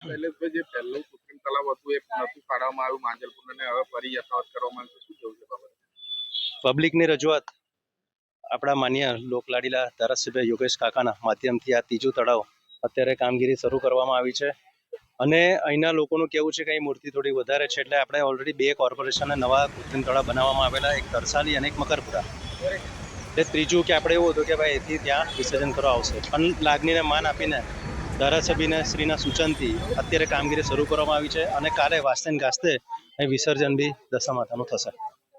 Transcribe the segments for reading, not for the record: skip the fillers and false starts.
શૈલેષભાઈ, જે પહેલું કૃત્રિમ તળાવ હતું એ નતું ફાળવવામાં આવ્યું માંજલપુરને, હવે ફરી યથાવત કરવામાં આવ્યું, શું કેવું છે બાબતે? પબ્લિકની રજૂઆત આપણા માન્ય લોકલાડીલા ધારાસભ્ય યોગેશ કાકાના માધ્યમથી આ ત્રીજું તળાવ અત્યારે કામગીરી શરૂ કરવામાં આવી છે. અને અહીંના લોકોનું કેવું છે કે અહીં મૂર્તિ થોડી વધારે છે, એટલે આપણે ઓલરેડી 2 કોર્પોરેશનના નવા કૃત્રિમ તળાવ બનાવવામાં આવેલા, એક તરસાલી અને એક મકરપુરા. એટલે ત્રીજું કે આપણે એવું હતું કે ભાઈ એથી ત્યાં વિસર્જન કરવા આવશે, પણ લાગણીને માન આપીને ધારાસભ્યને શ્રીના સૂચનથી અત્યારે કામગીરી શરૂ કરવામાં આવી છે અને કાલે વાસ્તે ને ગાસ્તે અહીં વિસર્જન બી દશા માતાનું થશે.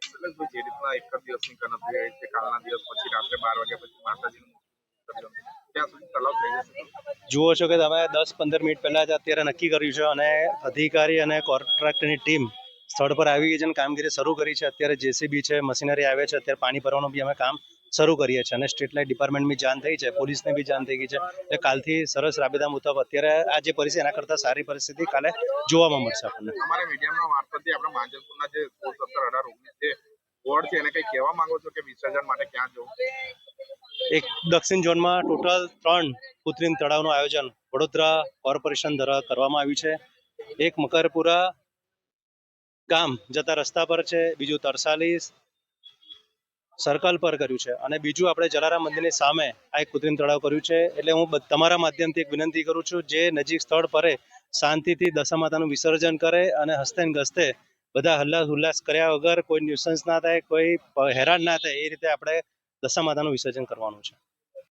શૈલેષભાઈ, જે રીતના એક જ દિવસની ગણતરી રહી છે, કાલના દિવસ પછી રાત્રે 12 વાગ્યા પછી માતાજીનું વિસર્જન, ત્યાં સુધી તળાવ થઈ જશે? જુઓ છો કે તમે 10-15 મિનિટ પહેલા જ અત્યારે નક્કી કર્યું છે અને અધિકારી અને કોન્ટ્રાક્ટરની ટીમ સ્થળ પર આવી ગઈ છે અને કામગીરી શરૂ કરી છે. અત્યારે જેસીબી છે, મશીનરી આવે છે, અત્યારે પાણી ભરવાનું બી અમે કામ શરૂ કરીએ છીએ અને સ્ટ્રીટ લાઇટ ડિપાર્ટમેન્ટ બી જાણ થઈ છે, પોલીસને બી જાણ થઈ ગઈ છે. એટલે કાલથી સરસ રાબેતા મુજબ અત્યારે આ જે પરિસ્થિતિ એના કરતાં સારી પરિસ્થિતિ કાલે જોવામાં મળશે આપણને. અમારા મીડિયામાં મારફતથી આપણે માંજલપુરના જે 16, 17, 18, 19 જે વોર્ડ છે એને કંઈ કહેવા માંગો છો કે વિસર્જન માટે ક્યાં જવું? એક દક્ષિણ ઝોનમાં ટોટલ 3 કૃત્રિમ તળાવનું આયોજન વડોદરા કોર્પોરેશન દ્વારા કરવામાં આવ્યું છે. એક મકરપુરા ગામ જતા રસ્તા પર છે, બીજું તરસાલી સર્કલ પર કર્યું છે અને બીજું આપણે જલારામ મંદિરની સામે આ એક કૃત્રિમ તળાવ કર્યું છે. એટલે હું તમારા માધ્યમથી એક વિનંતી કરું છું, જે નજીક સ્થળ પરે શાંતિથી દશા માતાનું વિસર્જન કરે અને હસ્તે ને ગસ્તે બધા હલ્લા ઉલ્લાસ કર્યા વગર, કોઈ ન્યુસન્સ ના થાય, કોઈ હેરાન ના થાય, એ રીતે આપણે દશા માતાનું વિસર્જન કરવાનું છે.